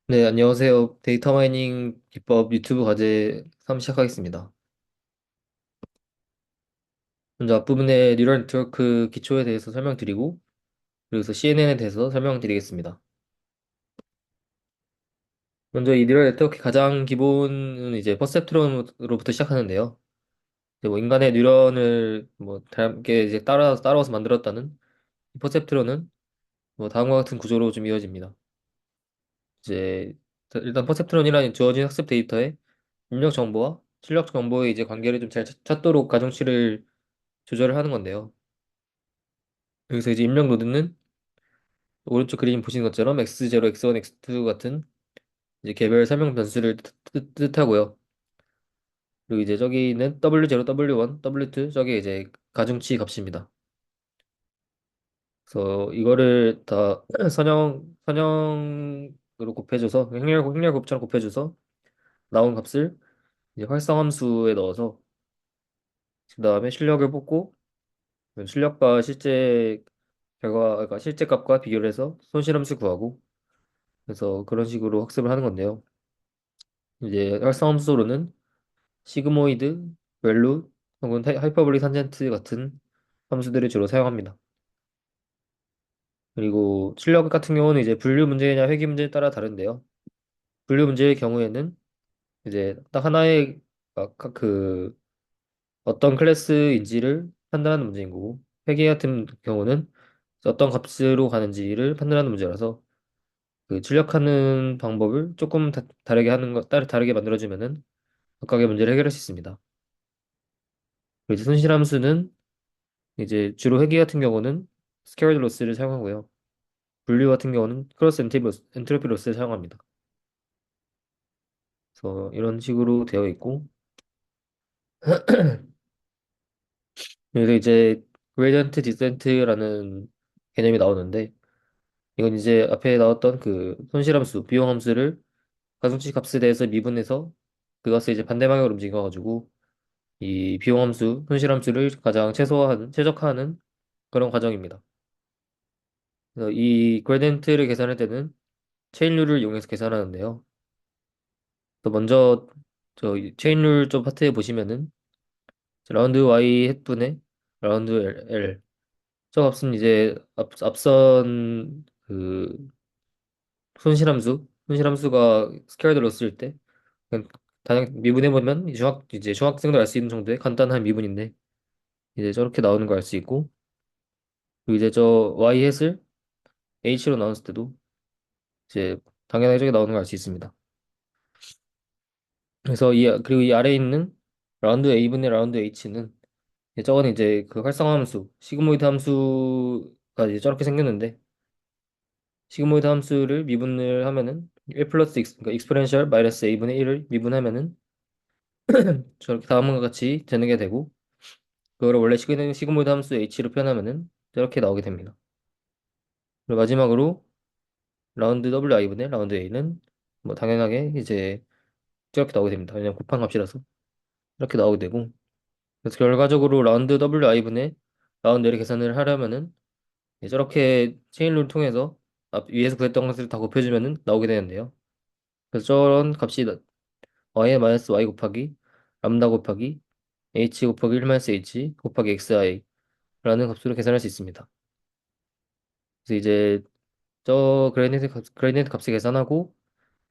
네, 안녕하세요. 데이터 마이닝 기법 유튜브 과제 3 시작하겠습니다. 먼저 앞부분에 뉴럴 네트워크 기초에 대해서 설명드리고, 그리고 CNN에 대해서 설명드리겠습니다. 먼저 이 뉴럴 네트워크 가장 기본은 이제 퍼셉트론으로부터 시작하는데요. 이제 뭐 인간의 뉴런을 뭐 함께 이제 따라와서 만들었다는 이 퍼셉트론은 뭐 다음과 같은 구조로 좀 이어집니다. 이제 일단 퍼셉트론이라는 주어진 학습 데이터에 입력 정보와 출력 정보의 이제 관계를 좀 잘 찾도록 가중치를 조절을 하는 건데요. 여기서 이제 입력 노드는 오른쪽 그림 보시는 것처럼 x0, x1, x2 같은 이제 개별 설명 변수를 뜻하고요. 그리고 이제 저기는 w0, w1, w2 저게 이제 가중치 값입니다. 그래서 이거를 다 선형으로 곱해줘서 행렬 곱처럼 곱해줘서 나온 값을 이제 활성함수에 넣어서 그 다음에 출력을 뽑고 출력과 실제 그러니까 실제 값과 비교를 해서 손실함수 구하고 그래서 그런 식으로 학습을 하는 건데요. 이제 활성함수로는 시그모이드, 웰루, 혹은 하이퍼볼릭 탄젠트 같은 함수들을 주로 사용합니다. 그리고 출력 같은 경우는 이제 분류 문제냐 회귀 문제에 따라 다른데요. 분류 문제의 경우에는 이제 딱 하나의 그 어떤 클래스인지를 판단하는 문제인 거고 회귀 같은 경우는 어떤 값으로 가는지를 판단하는 문제라서 그 출력하는 방법을 조금 다르게 하는 것, 다르게 만들어주면은 각각의 문제를 해결할 수 있습니다. 그리고 이제 손실함수는 이제 주로 회귀 같은 경우는 스퀘어드 로스를 사용하고요. 분류 같은 경우는 크로스 엔트로피 로스를 사용합니다. 그래서 이런 식으로 되어 있고 그래서 이제 그레디언트 디센트라는 개념이 나오는데 이건 이제 앞에 나왔던 그 손실함수, 비용함수를 가중치 값에 대해서 미분해서 그것을 이제 반대 방향으로 움직여가지고 이 비용함수, 손실함수를 가장 최적화하는 그런 과정입니다. 그래서 이 그레디언트를 계산할 때는 체인룰을 이용해서 계산하는데요. 또 먼저 체인룰 좀 파트에 보시면은 라운드 y 해분의 라운드 L 저 값은 이제 앞선 그 손실함수가 스퀘어드 로스일 때 그냥 단연 미분해 보면 이제 중학생도 알 수 있는 정도의 간단한 미분인데 이제 저렇게 나오는 걸 알 수 있고 그리고 이제 저 y 햇을 h로 나눴을 때도 이제 당연하게 저게 나오는 걸 알 수 있습니다. 그래서 그리고 이 아래에 있는 라운드 a분의 라운드 h는 저거는 이제 그 활성화 함수, 시그모이드 함수가 이제 저렇게 생겼는데, 시그모이드 함수를 미분을 하면은 1 플러스 x, 그러니까 익스포넨셜 마이너스 a분의 1을 미분하면은 저렇게 다음과 같이 되는 게 되고, 그거를 원래 시그모이드 함수 h로 표현하면은 저렇게 나오게 됩니다. 그리고 마지막으로 라운드 wi분의 라운드 a는 뭐 당연하게 이제 저렇게 나오게 됩니다. 왜냐면 곱한 값이라서 이렇게 나오게 되고, 그래서 결과적으로 라운드 wi분의 라운드 a를 계산을 하려면은 저렇게 체인룰을 통해서 위에서 구했던 것을 다 곱해주면 나오게 되는데요. 그래서 저런 값이 y 마이너스 y 곱하기 람다 곱하기 h 곱하기 1 마이너스 h 곱하기 xi라는 값으로 계산할 수 있습니다. 그래서 이제 저 그레디언트 값을 계산하고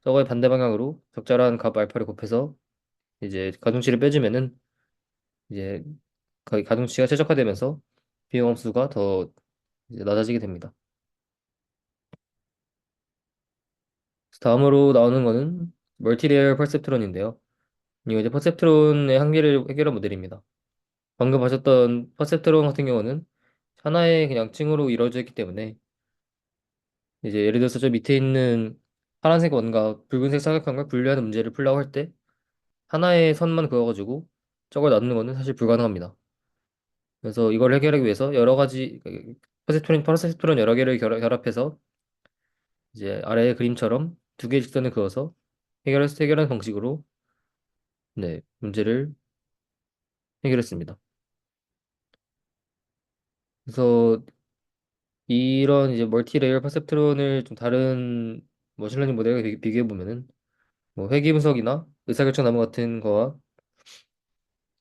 저거의 반대 방향으로 적절한 값 알파를 곱해서 이제 가중치를 빼주면은 이제 거의 가중치가 최적화되면서 비용함수가 더 이제 낮아지게 됩니다. 그래서 다음으로 나오는 거는 멀티레이어 퍼셉트론인데요. 이거 이제 퍼셉트론의 한계를 해결한 모델입니다. 방금 하셨던 퍼셉트론 같은 경우는 하나의 그냥 층으로 이루어져 있기 때문에 이제 예를 들어서 저 밑에 있는 파란색 원과 붉은색 사각형을 분리하는 문제를 풀려고 할 때 하나의 선만 그어가지고 저걸 나누는 거는 사실 불가능합니다. 그래서 이걸 해결하기 위해서 여러 가지 퍼셉트론 여러 개를 결합해서 이제 아래의 그림처럼 두 개의 직선을 그어서 해결하는 방식으로 네, 문제를 해결했습니다. 그래서 이런 이제 멀티 레이어 퍼셉트론을 좀 다른 머신러닝 모델과 비교해 보면은 뭐 회귀 분석이나 의사결정 나무 같은 거와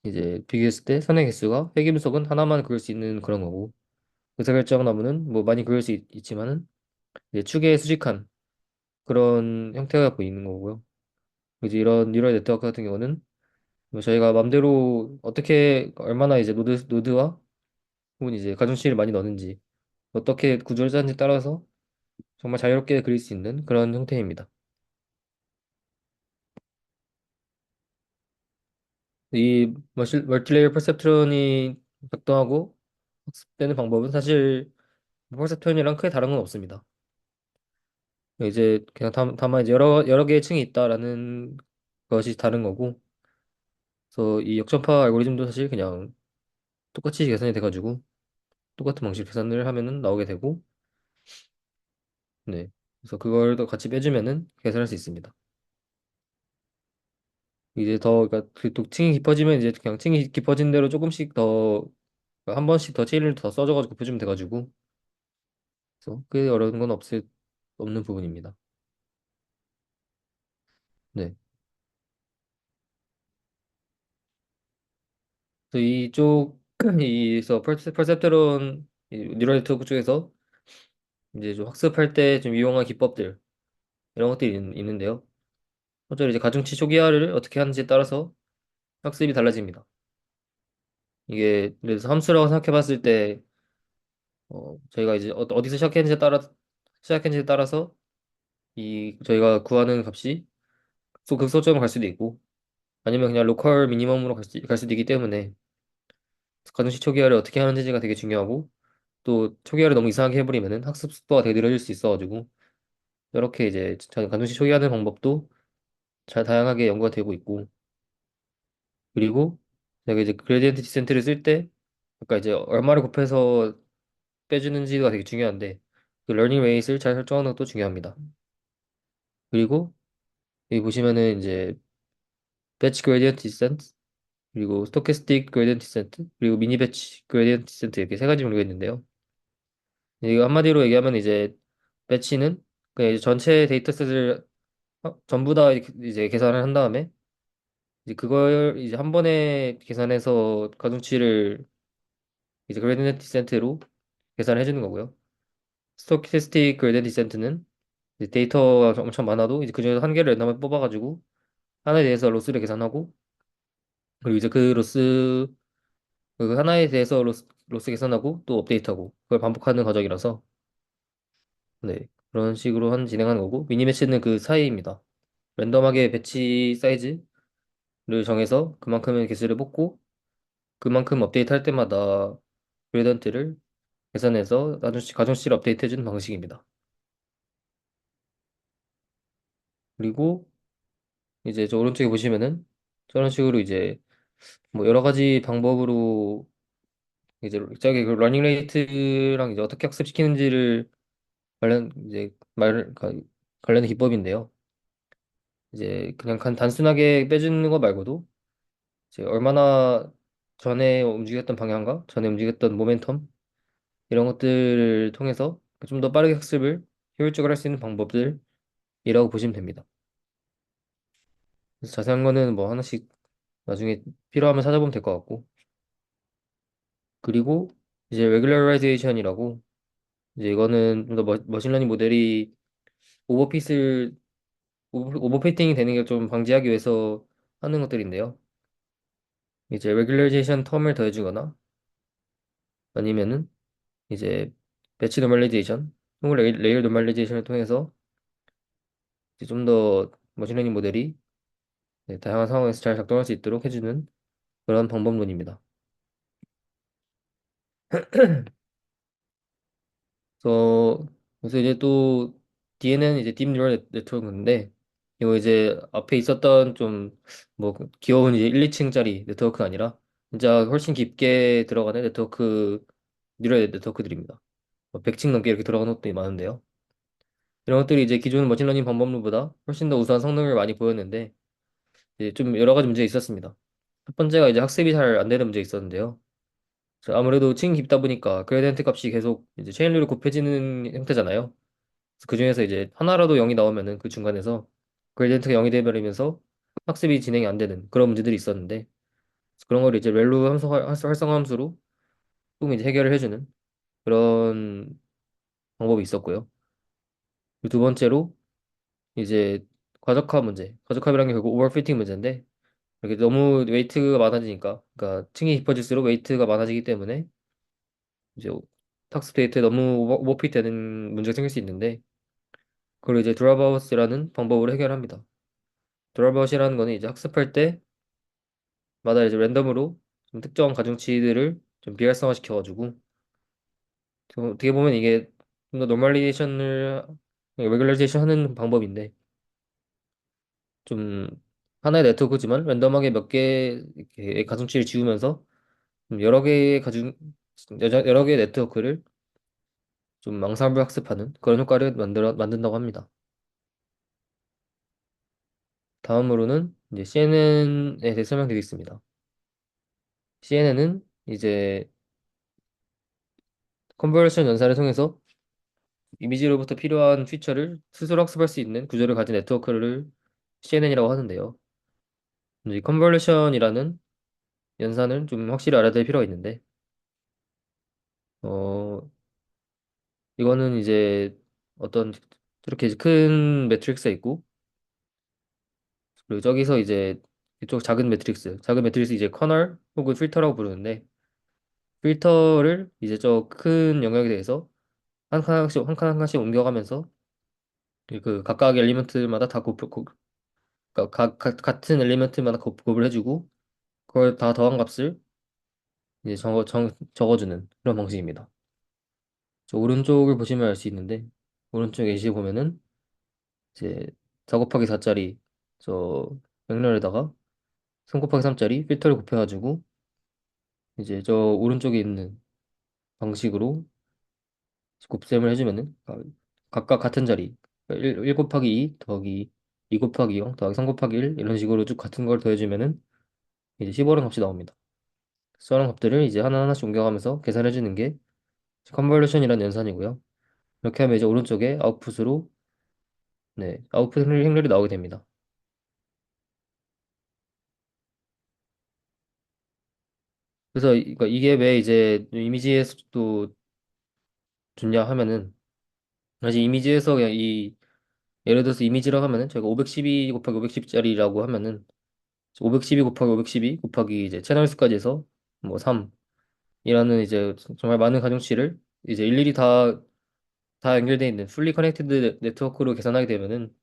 이제 비교했을 때 선행 개수가 회귀 분석은 하나만 그릴 수 있는 그런 거고 의사결정 나무는 뭐 많이 그릴 수 있지만은 이제 축에 수직한 그런 형태가 보이는 거고요. 이제 이런 뉴럴 네트워크 같은 경우는 뭐 저희가 맘대로 어떻게 얼마나 이제 노드와 혹은 이제 가중치를 많이 넣는지 어떻게 구조를 짜는지 따라서 정말 자유롭게 그릴 수 있는 그런 형태입니다. 이 멀티레이어 퍼셉트론이 작동하고 학습되는 방법은 사실 퍼셉트론이랑 크게 다른 건 없습니다. 이제 그냥 다만 이제 여러 개의 층이 있다라는 것이 다른 거고, 그래서 이 역전파 알고리즘도 사실 그냥 똑같이 계산이 돼가지고 똑같은 방식 계산을 하면은 나오게 되고, 네. 그래서 그걸 또 같이 빼주면은 계산할 수 있습니다. 이제 더 그러니까 그또 층이 깊어지면 이제 그냥 층이 깊어진 대로 조금씩 더 한 번씩 더 체인을 더 써줘가지고 곱해주면 돼가지고, 그래서 꽤 어려운 건 없는 부분입니다. 네. 그래서 이쪽 이서 퍼셉트론 뉴럴 네트워크 쪽에서 이제 좀 학습할 때 좀 유용한 기법들 이런 것들이 있는데요. 먼저 이제 가중치 초기화를 어떻게 하는지에 따라서 학습이 달라집니다. 이게 그래서 함수라고 생각해 봤을 때 저희가 이제 어디서 시작했는지에 따라서 이 저희가 구하는 값이 극소점을 갈 수도 있고 아니면 그냥 로컬 미니멈으로 갈 수도 있기 때문에 가중치 초기화를 어떻게 하는지가 되게 중요하고 또 초기화를 너무 이상하게 해버리면은 학습 속도가 되게 느려질 수 있어가지고 이렇게 이제 가중치 초기화하는 방법도 잘 다양하게 연구가 되고 있고 그리고 제가 이제 그레디언트 디센트를 쓸 때 아까 이제 얼마를 곱해서 빼주는지가 되게 중요한데 그 러닝 레이트를 잘 설정하는 것도 중요합니다. 그리고 여기 보시면은 이제 배치 그레디언트 디센트 그리고 스토캐스틱 그레디언트 디센트 그리고 미니 배치 그레디언트 디센트 이렇게 세 가지 종류가 있는데요. 이거 한마디로 얘기하면 이제 배치는 그냥 이제 전체 데이터셋을 전부 다 이제 계산을 한 다음에 이제 그걸 이제 한 번에 계산해서 가중치를 이제 그레디언트 디센트로 계산을 해주는 거고요. 스토캐스틱 그레디언트 디센트는 이제 데이터가 엄청 많아도 이제 그중에서 한 개를 랜덤하게 뽑아가지고 하나에 대해서 로스를 계산하고 그리고 이제 그 하나에 대해서 로스 계산하고 또 업데이트하고 그걸 반복하는 과정이라서 네 그런 식으로 진행하는 거고 미니매치는 그 사이입니다. 랜덤하게 배치 사이즈를 정해서 그만큼의 개수를 뽑고 그만큼 업데이트 할 때마다 그레이던트를 계산해서 가중치를 업데이트 해주는 방식입니다. 그리고 이제 저 오른쪽에 보시면은 저런 식으로 이제 뭐 여러 가지 방법으로 이제 저기 그 러닝 레이트랑 이제 어떻게 학습시키는지를 이제 관련된 기법인데요. 이제 그냥 단순하게 빼주는 거 말고도 이제 얼마나 전에 움직였던 방향과 전에 움직였던 모멘텀 이런 것들을 통해서 좀 더 빠르게 학습을 효율적으로 할 수 있는 방법들이라고 보시면 됩니다. 그래서 자세한 거는 뭐 하나씩 나중에 필요하면 찾아보면 될 것 같고 그리고 이제 regularizations이라고 이제 이거는 좀 더 머신러닝 모델이 오버핏을 오버피팅이 되는 게 좀 방지하기 위해서 하는 것들인데요. 이제 regularization 텀을 더해주거나 아니면은 이제 배치 노멀리제이션 혹은 레이어 노멀리제이션을 통해서 이제 좀 더 머신러닝 모델이 네, 다양한 상황에서 잘 작동할 수 있도록 해주는 그런 방법론입니다. 그래서 이제 또 DNN은 이제 딥 뉴럴 네트워크인데 이거 이제 앞에 있었던 좀 뭐 귀여운 이제 1, 2층짜리 네트워크가 아니라 진짜 훨씬 깊게 들어가는 뉴럴 네트워크들입니다. 100층 넘게 이렇게 들어가는 것도 많은데요. 이런 것들이 이제 기존 머신러닝 방법론보다 훨씬 더 우수한 성능을 많이 보였는데 이제 좀 여러 가지 문제가 있었습니다. 첫 번째가 이제 학습이 잘 안 되는 문제가 있었는데요. 아무래도 층이 깊다 보니까 그레디언트 값이 계속 이제 체인룰이 곱해지는 형태잖아요. 그 중에서 이제 하나라도 0이 나오면은 그 중간에서 그레디언트가 0이 돼버리면서 학습이 진행이 안 되는 그런 문제들이 있었는데 그런 걸 이제 렐루 함수 활성화 함수로 조금 이제 해결을 해주는 그런 방법이 있었고요. 그리고 두 번째로 이제 과적화 문제. 과적합이라는 게 결국 오버피팅 문제인데 이렇게 너무 웨이트가 많아지니까 그러니까 층이 깊어질수록 웨이트가 많아지기 때문에 이제 학습 데이터에 너무 오버핏 되는 문제가 생길 수 있는데 그걸 이제 드랍아웃이라는 방법으로 해결합니다. 드랍아웃이라는 거는 이제 학습할 때마다 이제 랜덤으로 좀 특정 가중치들을 좀 비활성화 시켜가지고 어떻게 보면 이게 좀 더 노멀리제이션을 레귤라이제이션 하는 방법인데 좀 하나의 네트워크지만 랜덤하게 몇 개의 가중치를 지우면서 좀 여러 개의 네트워크를 좀 망상을 학습하는 그런 효과를 만든다고 합니다. 다음으로는 이제 CNN에 대해 설명드리겠습니다. CNN은 이제 컨버전 연산을 통해서 이미지로부터 필요한 피처를 스스로 학습할 수 있는 구조를 가진 네트워크를 CNN이라고 하는데요. 이 컨버전이라는 연산을 좀 확실히 알아야 될 필요가 있는데, 어, 이거는 이제 어떤 이렇게 큰 매트릭스가 있고, 그리고 저기서 이제 이쪽 작은 매트릭스 이제 커널 혹은 필터라고 부르는데, 필터를 이제 저 큰 영역에 대해서 한 칸씩 옮겨가면서 그 각각 엘리먼트마다 다 그러니까 같은 엘리먼트마다 곱을 해주고 그걸 다 더한 값을 이제 적어주는 그런 방식입니다. 저 오른쪽을 보시면 알 수 있는데 오른쪽 예시 보면은 이제 4 곱하기 4짜리 저 명령에다가 3 곱하기 3짜리 필터를 곱해가지고 이제 저 오른쪽에 있는 방식으로 곱셈을 해주면은 각각 같은 자리 1 곱하기 2 더하기 2 곱하기 0 더하기 3 곱하기 1 이런 식으로 쭉 같은 걸 더해주면은 이제 15라는 값이 나옵니다. 수많은 값들을 이제 하나하나씩 옮겨가면서 계산해 주는 게 컨볼루션이라는 연산이고요. 이렇게 하면 이제 오른쪽에 아웃풋으로 아웃풋 행렬이 나오게 됩니다. 그래서 그러니까 이게 왜 이제 이미지에서도 좋냐 하면은 사실 이미지에서 그냥 예를 들어서 이미지라고 하면은 저희가 512 곱하기 510짜리라고 하면은 512 곱하기 512 곱하기 이제 채널 수까지 해서 뭐 3이라는 이제 정말 많은 가중치를 이제 일일이 다 연결되어 있는 풀리 커넥티드 네트워크로 계산하게 되면은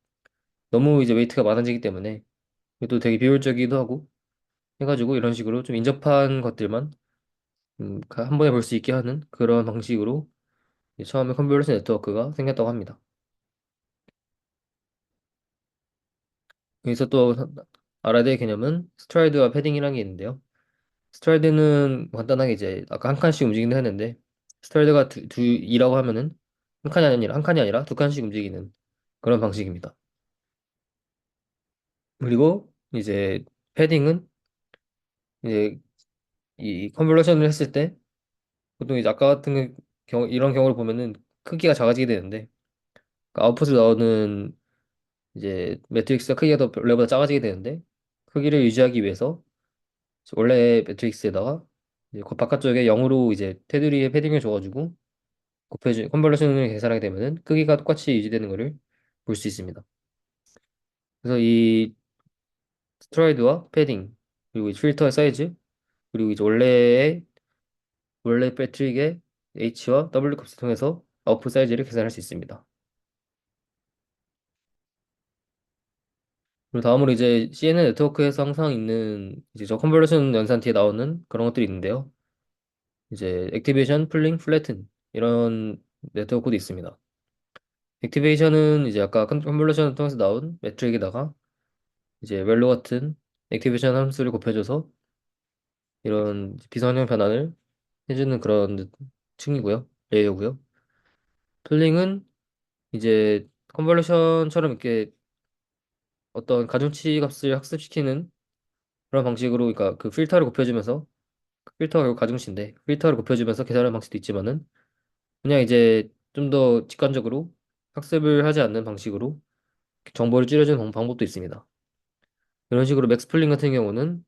너무 이제 웨이트가 많아지기 때문에 또 되게 비효율적이기도 하고 해가지고 이런 식으로 좀 인접한 것들만 한 번에 볼 수 있게 하는 그런 방식으로 이제 처음에 컨볼루션 네트워크가 생겼다고 합니다. 여기서 또 알아야 될 개념은 스트라이드와 패딩이라는 게 있는데요. 스트라이드는 간단하게 이제 아까 한 칸씩 움직인다 했는데 스트라이드가 2라고 하면은 한 칸이 아니라 두 칸씩 움직이는 그런 방식입니다. 그리고 이제 패딩은 이제 이 컨볼루션을 했을 때 보통 이제 아까 같은 경우 이런 경우를 보면은 크기가 작아지게 되는데 그 아웃풋으로 나오는 이제 매트릭스가 크기가 더 원래보다 작아지게 되는데 크기를 유지하기 위해서 원래 매트릭스에다가 이제 그 바깥쪽에 0으로 이제 테두리에 패딩을 줘가지고 곱해주 컨볼루션을 계산하게 되면은 크기가 똑같이 유지되는 것을 볼 수 있습니다. 그래서 이 스트라이드와 패딩 그리고 이 필터의 사이즈 그리고 이제 원래 매트릭의 H와 W 값을 통해서 아웃풋 사이즈를 계산할 수 있습니다. 그리고 다음으로 이제 CNN 네트워크에서 항상 있는 이제 저 컨볼루션 연산 뒤에 나오는 그런 것들이 있는데요. 이제 액티베이션, 풀링, 플래튼 이런 네트워크도 있습니다. 액티베이션은 이제 아까 컨볼루션을 통해서 나온 매트릭에다가 이제 웰로 같은 액티베이션 함수를 곱해줘서 이런 비선형 변환을 해주는 그런 층이고요. 레이어고요. 풀링은 이제 컨볼루션처럼 이렇게 어떤 가중치 값을 학습시키는 그런 방식으로 그러니까 그 필터를 곱해주면서 필터가 결국 가중치인데 필터를 곱해주면서 계산하는 방식도 있지만은 그냥 이제 좀 더 직관적으로 학습을 하지 않는 방식으로 정보를 줄여주는 방법도 있습니다. 이런 식으로 맥스플링 같은 경우는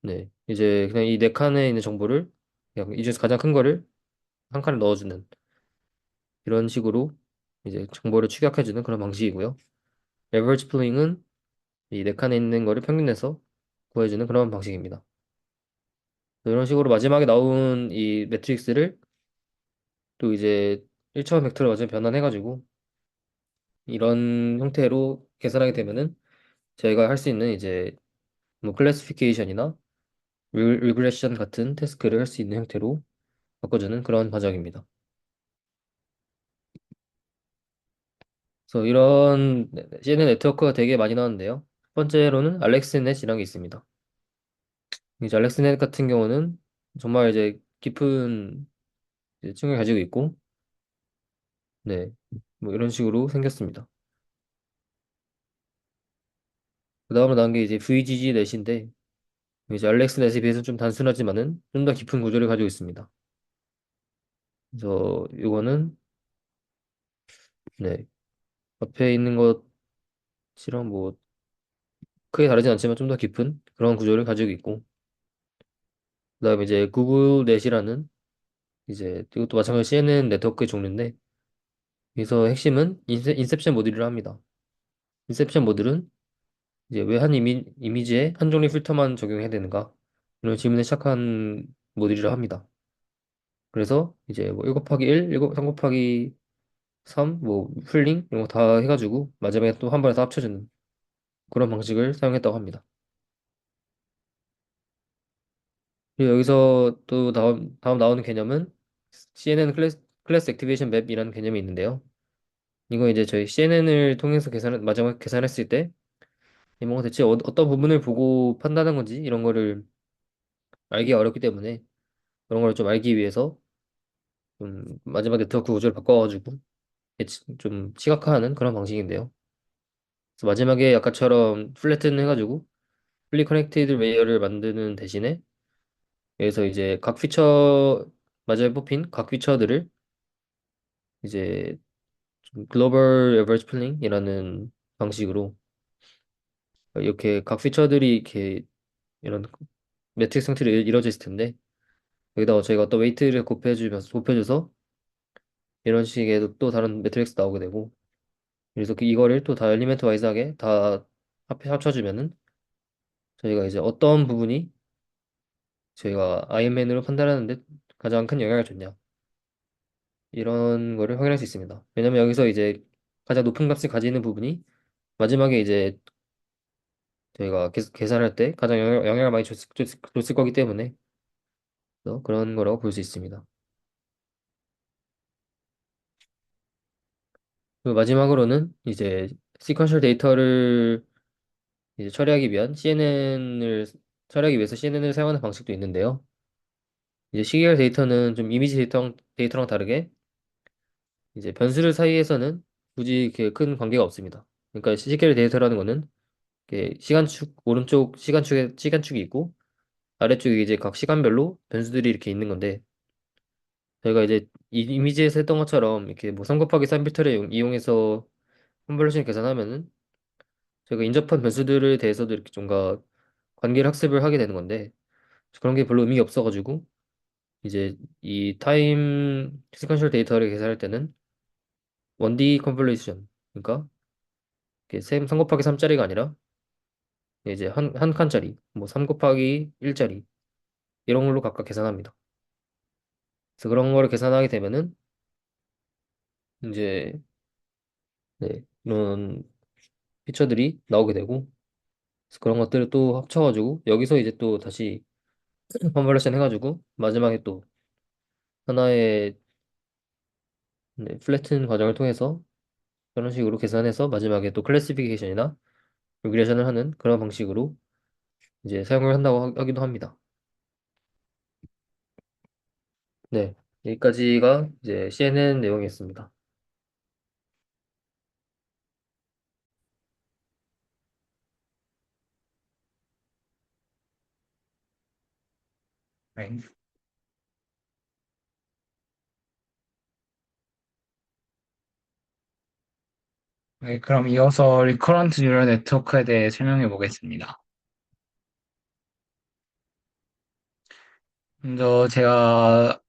네, 이제 그냥 이 네 칸에 있는 정보를 그냥 이 중에서 가장 큰 거를 한 칸에 넣어주는 이런 식으로 이제 정보를 축약해주는 그런 방식이고요. 에버리지 플링은 이 네 칸에 있는 거를 평균해서 구해주는 그런 방식입니다. 이런 식으로 마지막에 나온 이 매트릭스를 또 이제 1차원 벡터를 완전히 변환해가지고 이런 형태로 계산하게 되면은 저희가 할 수 있는 이제 뭐 클래시피케이션이나 리그레션 같은 태스크를 할 수 있는 형태로 바꿔주는 그런 과정입니다. 그래서 이런 CNN 네트워크가 되게 많이 나왔는데요. 첫 번째로는 알렉스넷이라는 게 있습니다. 이제 알렉스넷 같은 경우는 정말 이제 깊은 이제 층을 가지고 있고, 네, 뭐 이런 식으로 생겼습니다. 그 다음으로 나온 게 이제 VGG 넷인데, 이제 알렉스넷에 비해서 좀 단순하지만은 좀 더 깊은 구조를 가지고 있습니다. 그래서 이거는 네, 앞에 있는 것이랑 뭐 크게 다르진 않지만 좀 더 깊은 그런 구조를 가지고 있고, 그다음에 이제 구글 넷이라는 이제 이것도 마찬가지로 CNN 네트워크의 종류인데, 여기서 핵심은 인셉션 모듈을 합니다. 인셉션 모듈은 이제 왜 한 이미지에 한 종류 필터만 적용해야 되는가? 이런 질문에 시작한 모듈이라 합니다. 그래서 이제 뭐 1 곱하기 1, 3 곱하기 3, 뭐 풀링 이런 거 다 해가지고 마지막에 또 한 번에 다 합쳐주는 그런 방식을 사용했다고 합니다. 그리고 여기서 또 다음 나오는 개념은 CNN 클래스 액티베이션 맵이라는 개념이 있는데요. 이거 이제 저희 CNN을 통해서 마지막에 계산했을 때 뭔가 대체 어떤 부분을 보고 판단한 건지 이런 거를 알기가 어렵기 때문에 그런 걸 좀 알기 위해서 좀 마지막 네트워크 구조를 바꿔가지고 좀 시각화하는 그런 방식인데요. 그래서 마지막에 아까처럼 플래튼 해가지고 풀리 커넥티드 레이어를 만드는 대신에 여기서 이제 각 피처 마지막에 뽑힌 각 피처들을 이제 좀 글로벌 에버리지 플링이라는 방식으로 이렇게 각 피처들이 이렇게 이런 매트릭스 형태로 이루어져 있을 텐데 여기다가 저희가 어떤 웨이트를 곱해줘서 이런 식의 또 다른 매트릭스 나오게 되고 그래서 이거를 또 다 엘리멘트 와이즈하게 다 합쳐주면은 저희가 이제 어떤 부분이 저희가 아이언맨으로 판단하는데 가장 큰 영향을 줬냐 이런 거를 확인할 수 있습니다. 왜냐면 여기서 이제 가장 높은 값을 가지는 부분이 마지막에 이제 저희가 계산할 때 가장 영향을 많이 줬을 거기 때문에 그런 거라고 볼 수 있습니다. 그리고 마지막으로는 이제 시퀀셜 데이터를 이제 처리하기 위해서 CNN을 사용하는 방식도 있는데요. 이제 시계열 데이터는 좀 이미지 데이터랑 다르게 이제 변수들 사이에서는 굳이 이렇게 큰 관계가 없습니다. 그러니까 시계열 데이터라는 거는 이렇게 시간축 오른쪽 시간축이 있고 아래쪽에 이제 각 시간별로 변수들이 이렇게 있는 건데 저희가 이제 이 이미지에서 했던 것처럼 이렇게 뭐 3 곱하기 3 필터를 이용해서 컨볼루션 계산하면은 저희가 인접한 변수들에 대해서도 이렇게 좀가 관계를 학습을 하게 되는 건데 그런 게 별로 의미가 없어가지고 이제 이 타임 시퀀셜 데이터를 계산할 때는 1D 컨볼루션 그러니까 이게 3 곱하기 3짜리가 아니라 이제 한 칸짜리 뭐 3 곱하기 1짜리 이런 걸로 각각 계산합니다. 그래서 그런 거를 계산하게 되면은 이제 네, 이런 피처들이 나오게 되고 그래서 그런 것들을 또 합쳐가지고 여기서 이제 또 다시 컨버레이션 해가지고 마지막에 또 하나의 네, 플래튼 과정을 통해서 그런 식으로 계산해서 마지막에 또 클래시피케이션이나 리그레션을 하는 그런 방식으로 이제 사용을 한다고 하기도 합니다. 네, 여기까지가 이제 CNN 내용이었습니다. 네. 네, 그럼 이어서 리커런트 뉴럴 네트워크에 대해 설명해 보겠습니다. 먼저 제가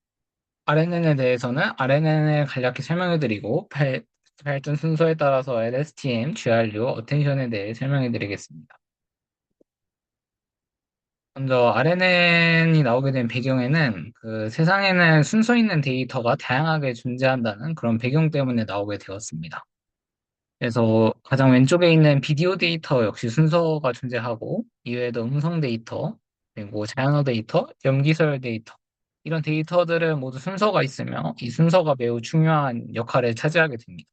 RNN에 대해서는 RNN을 간략히 설명해 드리고 발전 순서에 따라서 LSTM, GRU, 어텐션에 대해 설명해 드리겠습니다. 먼저 RNN이 나오게 된 배경에는 그 세상에는 순서 있는 데이터가 다양하게 존재한다는 그런 배경 때문에 나오게 되었습니다. 그래서 가장 왼쪽에 있는 비디오 데이터 역시 순서가 존재하고, 이외에도 음성 데이터, 그리고 자연어 데이터, 염기서열 데이터, 이런 데이터들은 모두 순서가 있으며 이 순서가 매우 중요한 역할을 차지하게 됩니다.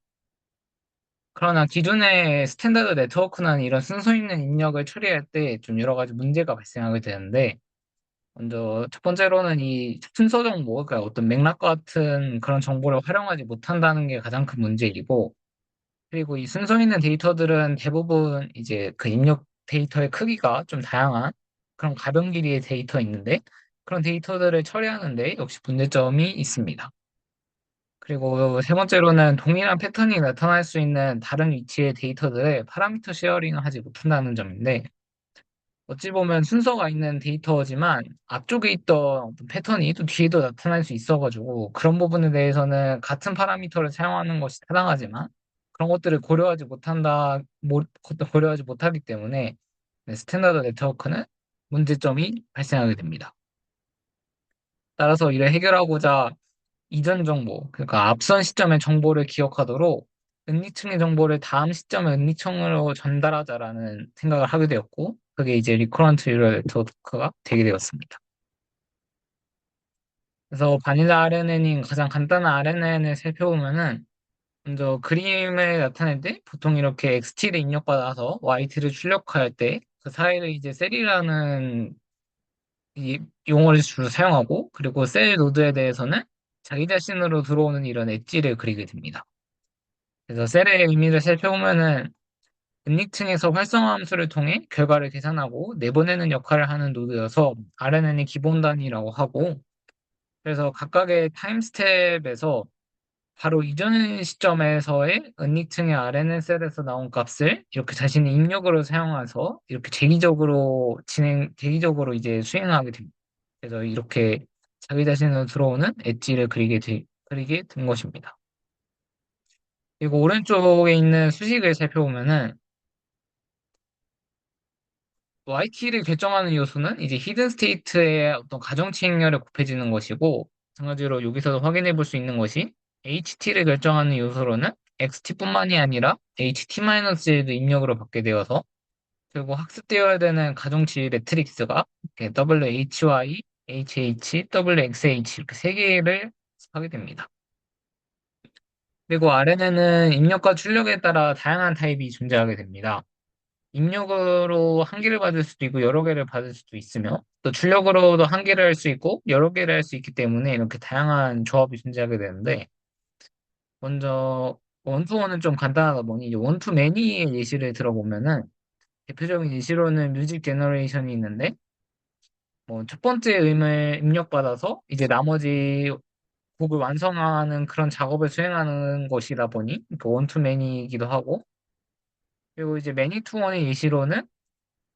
그러나 기존의 스탠다드 네트워크는 이런 순서 있는 입력을 처리할 때 좀 여러 가지 문제가 발생하게 되는데, 먼저 첫 번째로는 이 순서 정보, 그러니까 어떤 맥락과 같은 그런 정보를 활용하지 못한다는 게 가장 큰 문제이고, 그리고 이 순서 있는 데이터들은 대부분 이제 그 입력 데이터의 크기가 좀 다양한 그런 가변 길이의 데이터 있는데, 그런 데이터들을 처리하는데 역시 문제점이 있습니다. 그리고 세 번째로는 동일한 패턴이 나타날 수 있는 다른 위치의 데이터들을 파라미터 쉐어링을 하지 못한다는 점인데, 어찌 보면 순서가 있는 데이터지만 앞쪽에 있던 어떤 패턴이 또 뒤에도 나타날 수 있어가지고 그런 부분에 대해서는 같은 파라미터를 사용하는 것이 타당하지만 그런 것들을 고려하지 못하기 때문에 네, 스탠다드 네트워크는 문제점이 발생하게 됩니다. 따라서 이를 해결하고자 이전 정보, 그러니까 앞선 시점의 정보를 기억하도록 은닉층의 정보를 다음 시점의 은닉층으로 전달하자라는 생각을 하게 되었고, 그게 이제 리커런트 유럴 네트워크가 되게 되었습니다. 그래서 바닐라 RNN인 가장 간단한 RNN을 살펴보면은, 먼저 그림을 나타낼 때 보통 이렇게 XT를 입력받아서 YT를 출력할 때 그 사이를 이제 셀이라는 이 용어를 주로 사용하고, 그리고 셀 노드에 대해서는 자기 자신으로 들어오는 이런 엣지를 그리게 됩니다. 그래서 셀의 의미를 살펴보면은 은닉층에서 활성화 함수를 통해 결과를 계산하고 내보내는 역할을 하는 노드여서 RNN이 기본 단위라고 하고, 그래서 각각의 타임 스텝에서 바로 이전 시점에서의 은닉층의 RNN 셀에서 나온 값을 이렇게 자신의 입력으로 사용해서 이렇게 대기적으로 이제 수행하게 됩니다. 그래서 이렇게 자기 자신으로 들어오는 엣지를 그리게 된 것입니다. 그리고 오른쪽에 있는 수식을 살펴보면은 YT를 결정하는 요소는 이제 히든 스테이트의 어떤 가정치 행렬에 곱해지는 것이고, 마찬가지로 여기서도 확인해 볼 수 있는 것이 HT를 결정하는 요소로는 XT뿐만이 아니라 HT-1도 입력으로 받게 되어서 결국 학습되어야 되는 가정치 매트릭스가 이렇게 WHY, HH, WXH 이렇게 세 개를 하게 됩니다. 그리고 RNN은 입력과 출력에 따라 다양한 타입이 존재하게 됩니다. 입력으로 한 개를 받을 수도 있고 여러 개를 받을 수도 있으며 또 출력으로도 한 개를 할 수 있고 여러 개를 할 수 있기 때문에 이렇게 다양한 조합이 존재하게 되는데, 먼저 원투원은 좀 간단하다 보니 이제 원투 매니의 예시를 들어보면은 대표적인 예시로는 뮤직 제너레이션이 있는데, 뭐 첫 번째 음을 입력받아서 이제 나머지 곡을 완성하는 그런 작업을 수행하는 것이다 보니 그 원투 매니이기도 하고, 그리고 이제 매니 투 원의 예시로는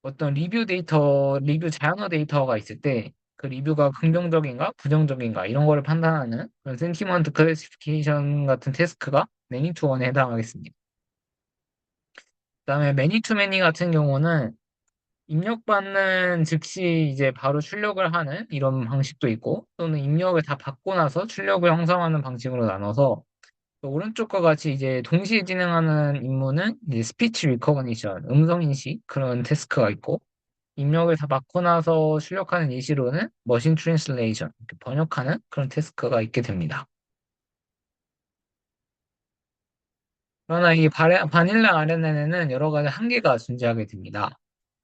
어떤 리뷰 자연어 데이터가 있을 때 그 리뷰가 긍정적인가 부정적인가 이런 거를 판단하는 그런 센티먼트 클래시피케이션 같은 태스크가 매니 투 원에 해당하겠습니다. 그다음에 매니 투 매니 같은 경우는 입력받는 즉시 이제 바로 출력을 하는 이런 방식도 있고, 또는 입력을 다 받고 나서 출력을 형성하는 방식으로 나눠서, 또 오른쪽과 같이 이제 동시에 진행하는 임무는 이제 스피치 리커그니션, 음성 인식 그런 태스크가 있고, 입력을 다 받고 나서 출력하는 예시로는 머신 트랜슬레이션, 번역하는 그런 태스크가 있게 됩니다. 그러나 이 바닐라 RNN에는 여러 가지 한계가 존재하게 됩니다.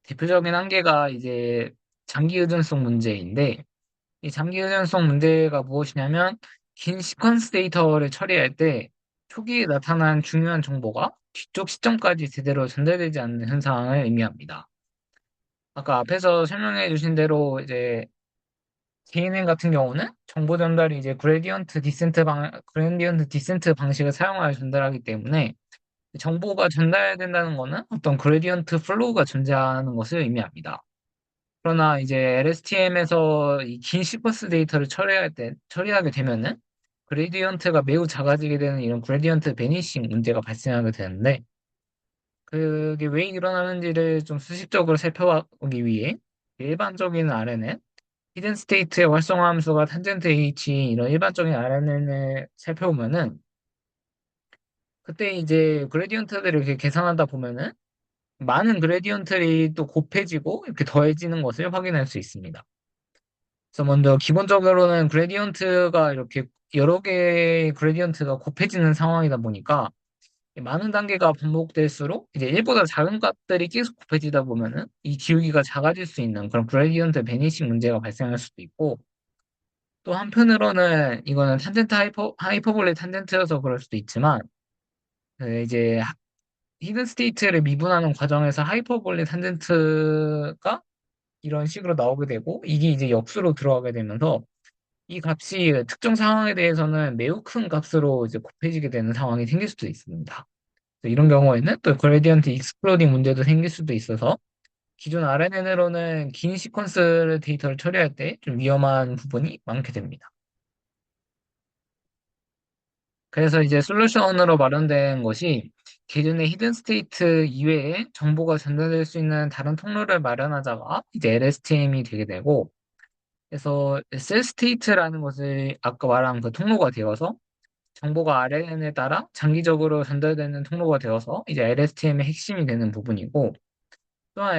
대표적인 한계가 이제 장기 의존성 문제인데, 이 장기 의존성 문제가 무엇이냐면 긴 시퀀스 데이터를 처리할 때 초기에 나타난 중요한 정보가 뒤쪽 시점까지 제대로 전달되지 않는 현상을 의미합니다. 아까 앞에서 설명해 주신 대로 이제 CNN 같은 경우는 정보 전달이 이제 그레디언트 디센트 방식을 사용하여 전달하기 때문에 정보가 전달된다는 거는 어떤 그레디언트 플로우가 존재하는 것을 의미합니다. 그러나 이제 LSTM에서 이 긴 시퀀스 데이터를 처리하게 되면은 그레디언트가 매우 작아지게 되는 이런 그레디언트 베니싱 문제가 발생하게 되는데, 그게 왜 일어나는지를 좀 수식적으로 살펴보기 위해 일반적인 RNN, 히든 스테이트의 활성화 함수가 탄젠트 H 이런 일반적인 RNN을 살펴보면은, 그때 이제 그레디언트들을 이렇게 계산하다 보면은 많은 그레디언트들이 또 곱해지고 이렇게 더해지는 것을 확인할 수 있습니다. 그래서 먼저 기본적으로는 그레디언트가 이렇게 여러 개의 그레디언트가 곱해지는 상황이다 보니까 많은 단계가 반복될수록 이제 1보다 작은 값들이 계속 곱해지다 보면은 이 기울기가 작아질 수 있는 그런 그레디언트 베니싱 문제가 발생할 수도 있고, 또 한편으로는 이거는 탄젠트 하이퍼볼레 탄젠트여서 그럴 수도 있지만, 이제 히든 스테이트를 미분하는 과정에서 하이퍼볼레 탄젠트가 이런 식으로 나오게 되고, 이게 이제 역수로 들어가게 되면서 이 값이 특정 상황에 대해서는 매우 큰 값으로 이제 곱해지게 되는 상황이 생길 수도 있습니다. 이런 경우에는 또 그레디언트 익스플로딩 문제도 생길 수도 있어서 기존 RNN으로는 긴 시퀀스 데이터를 처리할 때 좀 위험한 부분이 많게 됩니다. 그래서 이제 솔루션으로 마련된 것이 기존의 히든 스테이트 이외에 정보가 전달될 수 있는 다른 통로를 마련하자가 이제 LSTM이 되게 되고, 그래서 셀 스테이트라는 것을 아까 말한 그 통로가 되어서 정보가 RNN에 따라 장기적으로 전달되는 통로가 되어서 이제 LSTM의 핵심이 되는 부분이고, 또한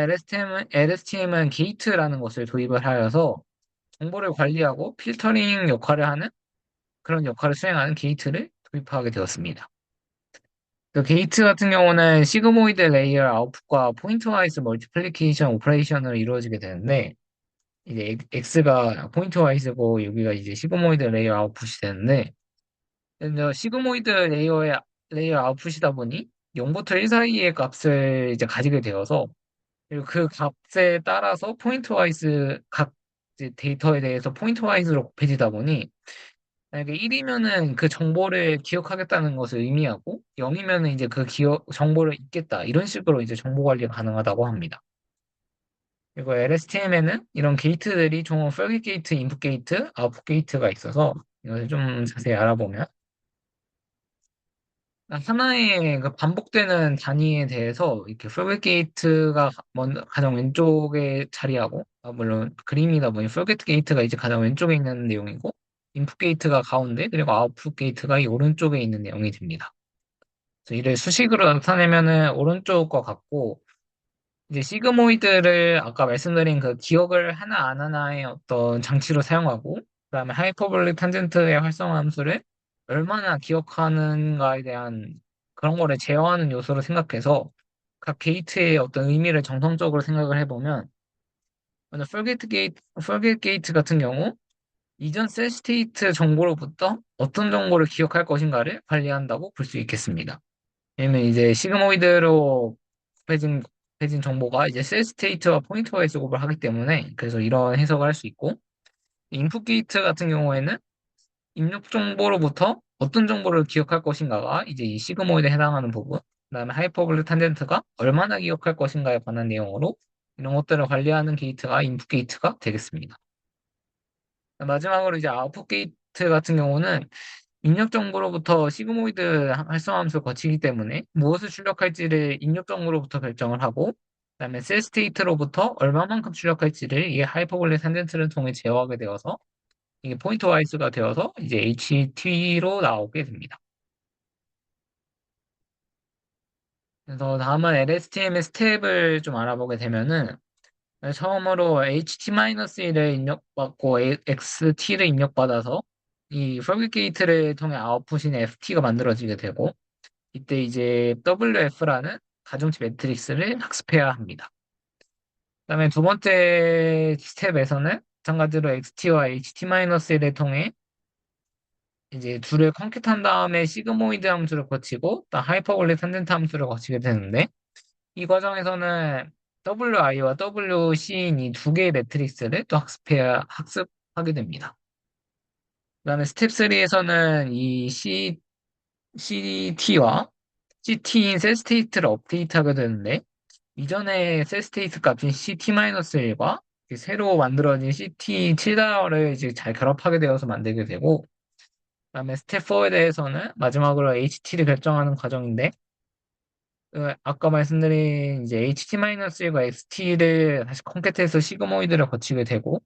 LSTM은 게이트라는 것을 도입을 하여서 정보를 관리하고 필터링 역할을 하는 그런 역할을 수행하는 게이트를 도입하게 되었습니다. 그 게이트 같은 경우는 시그모이드 레이어 아웃풋과 포인트와이즈 멀티플리케이션 오퍼레이션으로 이루어지게 되는데, 이제 X가 포인트와이즈고 여기가 이제 시그모이드 레이어 아웃풋이 되는데, 이제 시그모이드 레이어 아웃풋이다 보니 0부터 1 사이의 값을 이제 가지게 되어서, 그리고 그 값에 따라서 포인트와이즈 각 이제 데이터에 대해서 포인트와이즈로 곱해지다 보니, 만약에 1이면은 그 정보를 기억하겠다는 것을 의미하고 0이면은 이제 그 정보를 잊겠다. 이런 식으로 이제 정보 관리가 가능하다고 합니다. 그리고 LSTM에는 이런 게이트들이 총 설계 게이트, 인풋 게이트, 아웃풋 게이트가 있어서 이것을 좀 자세히 알아보면 하나의 그 반복되는 단위에 대해서 이렇게 풀겟 게이트가 먼저 가장 왼쪽에 자리하고, 물론 그림이다 보니 풀겟 게이트가 이제 가장 왼쪽에 있는 내용이고, 인풋 게이트가 가운데, 그리고 아웃풋 게이트가 이 오른쪽에 있는 내용이 됩니다. 그래서 이를 수식으로 나타내면은 오른쪽과 같고, 이제 시그모이드를 아까 말씀드린 그 기억을 하나 안 하나의 어떤 장치로 사용하고, 그다음에 하이퍼볼릭 탄젠트의 활성화 함수를 얼마나 기억하는가에 대한 그런 거를 제어하는 요소로 생각해서 각 게이트의 어떤 의미를 정성적으로 생각을 해보면, 먼저 펄게이트 게이트 같은 경우 이전 셀 스테이트 정보로부터 어떤 정보를 기억할 것인가를 관리한다고 볼 수 있겠습니다. 왜냐면 이제 시그모이드로 곱해진 정보가 이제 셀 스테이트와 포인터에 수급을 하기 때문에, 그래서 이런 해석을 할 수 있고, 인풋 게이트 같은 경우에는 입력 정보로부터 어떤 정보를 기억할 것인가가 이제 이 시그모이드에 해당하는 부분, 그다음에 하이퍼블릭 탄젠트가 얼마나 기억할 것인가에 관한 내용으로 이런 것들을 관리하는 게이트가 인풋 게이트가 되겠습니다. 마지막으로 이제 아웃풋 게이트 같은 경우는 입력 정보로부터 시그모이드 활성함수를 거치기 때문에 무엇을 출력할지를 입력 정보로부터 결정을 하고, 그다음에 셀 스테이트로부터 얼마만큼 출력할지를 이 하이퍼볼릭 탄젠트를 통해 제어하게 되어서 이게 포인트 와이즈가 되어서 이제 HT로 나오게 됩니다. 그래서 다음은 LSTM의 스텝을 좀 알아보게 되면은, 처음으로 HT-1을 입력받고 XT를 입력받아서 이 프로빗 게이트를 통해 아웃풋인 FT가 만들어지게 되고, 이때 이제 WF라는 가중치 매트릭스를 학습해야 합니다. 그다음에 두 번째 스텝에서는 마찬가지로 XT와 HT-1을 통해 이제 둘을 컴퓨트한 다음에 시그모이드 함수를 거치고 또 하이퍼볼릭 탄젠트 함수를 거치게 되는데, 이 과정에서는 WI와 WC인 이 두 개의 매트릭스를 또 학습하게 됩니다. 그다음에 스텝 3에서는 이 CT와 CT인 셀 스테이트를 업데이트하게 되는데, 이전에 셀 스테이트 값인 CT-1과 새로 만들어진 CT7을 이제 잘 결합하게 되어서 만들게 되고, 그다음에 스텝 4에 대해서는 마지막으로 HT를 결정하는 과정인데, 아까 말씀드린 이제 HT-1과 XT를 다시 콘캣해서 시그모이드를 거치게 되고,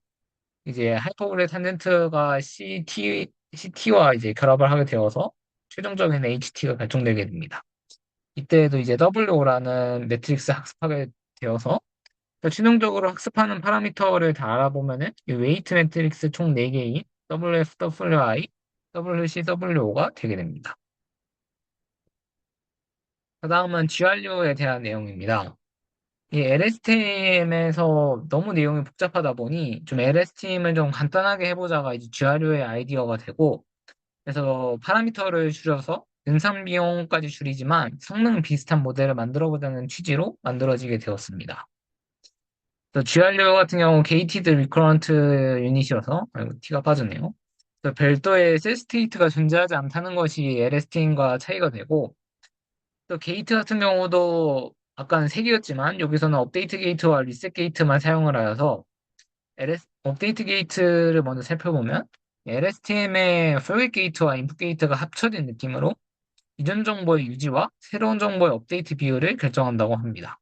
이제 하이퍼블랙 탄젠트가 CT와 이제 결합을 하게 되어서 최종적인 HT가 결정되게 됩니다. 이때에도 이제 WO라는 매트릭스 학습하게 되어서 최종적으로 학습하는 파라미터를 다 알아보면은 이 웨이트 매트릭스 총 4개인 WF, WI, WC, WO가 되게 됩니다. 그 다음은 GRU에 대한 내용입니다. 이 LSTM에서 너무 내용이 복잡하다 보니 좀 LSTM을 좀 간단하게 해보자가 이제 GRU의 아이디어가 되고, 그래서 파라미터를 줄여서 연산 비용까지 줄이지만 성능 비슷한 모델을 만들어보자는 취지로 만들어지게 되었습니다. 그래서 GRU 같은 경우 게이티드 리커런트 유닛이어서, 아이고, T가 빠졌네요. 그래서 별도의 셀 스테이트가 존재하지 않다는 것이 LSTM과 차이가 되고, 또 게이트 같은 경우도 아까는 3개였지만 여기서는 업데이트 게이트와 리셋 게이트만 사용을 하여서 업데이트 게이트를 먼저 살펴보면 LSTM의 forward 게이트와 input 게이트가 합쳐진 느낌으로 이전 정보의 유지와 새로운 정보의 업데이트 비율을 결정한다고 합니다.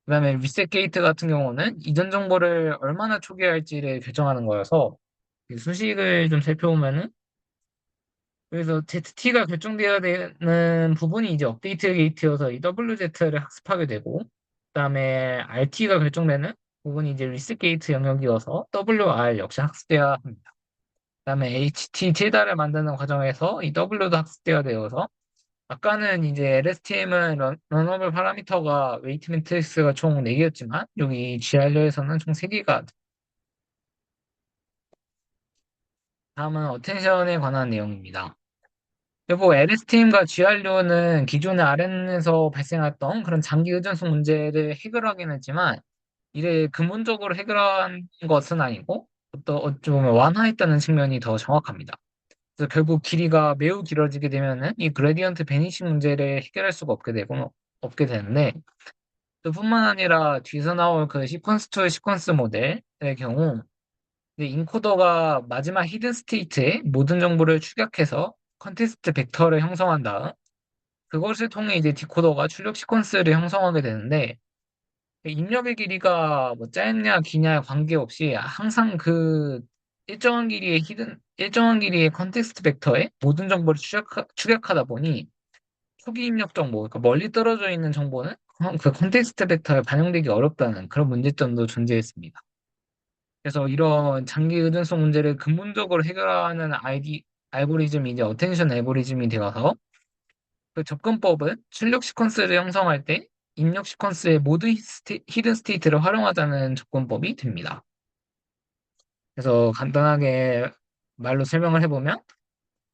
그 다음에 리셋 게이트 같은 경우는 이전 정보를 얼마나 초기화할지를 결정하는 거여서 이 수식을 좀 살펴보면은, 그래서 ZT가 결정되어야 되는 부분이 이제 업데이트 게이트여서 이 WZ를 학습하게 되고, 그다음에 RT가 결정되는 부분이 이제 리셋 게이트 영역이어서 WR 역시 학습돼야 합니다. 그다음에 HT tilda를 만드는 과정에서 이 W도 학습돼야 되어서, 아까는 이제 LSTM은 러너블 파라미터가 웨이트 매트릭스가 총 4개였지만 여기 GR에서는 총 3개가. 다음은 어텐션에 관한 내용입니다. 그리고 LSTM과 GRU는 기존의 RN에서 발생했던 그런 장기 의존성 문제를 해결하긴 했지만, 이를 근본적으로 해결한 것은 아니고, 또 어찌 보면 완화했다는 측면이 더 정확합니다. 그래서 결국 길이가 매우 길어지게 되면은 이 그레디언트 베니싱 문제를 해결할 수가 없게 되는데, 또 뿐만 아니라 뒤에서 나올 그 시퀀스 투 시퀀스 모델의 경우, 이제 인코더가 마지막 히든 스테이트에 모든 정보를 축약해서 컨텍스트 벡터를 형성한 다음 그것을 통해 이제 디코더가 출력 시퀀스를 형성하게 되는데, 입력의 길이가 뭐 짧냐 기냐에 관계없이 항상 그 일정한 길이의 컨텍스트 벡터에 모든 정보를 축약하다 보니 초기 입력 정보, 그러니까 멀리 떨어져 있는 정보는 그 컨텍스트 벡터에 반영되기 어렵다는 그런 문제점도 존재했습니다. 그래서 이런 장기 의존성 문제를 근본적으로 해결하는 알고리즘이 이제 어텐션 알고리즘이 되어서, 그 접근법은 출력 시퀀스를 형성할 때 입력 시퀀스의 모든 히든 스테이트를 활용하자는 접근법이 됩니다. 그래서 간단하게 말로 설명을 해보면,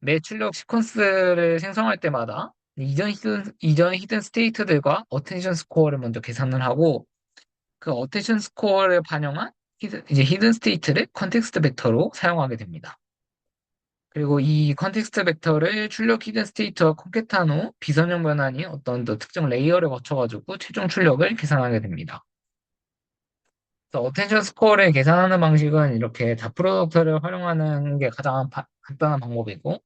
매 출력 시퀀스를 생성할 때마다 이전 히든 스테이트들과 어텐션 스코어를 먼저 계산을 하고, 그 어텐션 스코어를 반영한 이제 히든 스테이트를 컨텍스트 벡터로 사용하게 됩니다. 그리고 이 컨텍스트 벡터를 출력 히든 스테이트와 콘캣한 후 비선형 변환이 어떤 또 특정 레이어를 거쳐가지고 최종 출력을 계산하게 됩니다. 그래서 어텐션 스코어를 계산하는 방식은 이렇게 다 프로덕트를 활용하는 게 가장 간단한 방법이고,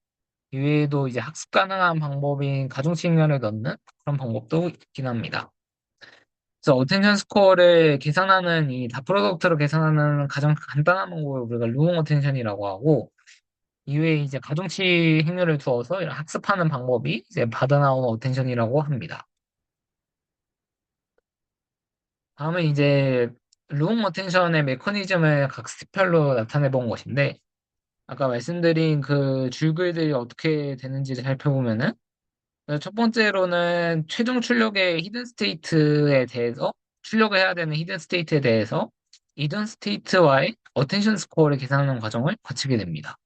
이외에도 이제 학습 가능한 방법인 가중 측면을 넣는 그런 방법도 있긴 합니다. 그래서 어텐션 스코어를 계산하는 이 다 프로덕트로 계산하는 가장 간단한 방법을 우리가 루몽 어텐션이라고 하고, 이외에 이제 가중치 행렬을 두어서 학습하는 방법이 이제 바다나온 어텐션이라고 합니다. 다음은 이제 룸 어텐션의 메커니즘을 각 스텝별로 나타내 본 것인데, 아까 말씀드린 그 줄글들이 어떻게 되는지를 살펴보면은, 첫 번째로는 최종 출력의 히든 스테이트에 대해서, 출력을 해야 되는 히든 스테이트에 대해서 이전 스테이트와의 어텐션 스코어를 계산하는 과정을 거치게 됩니다.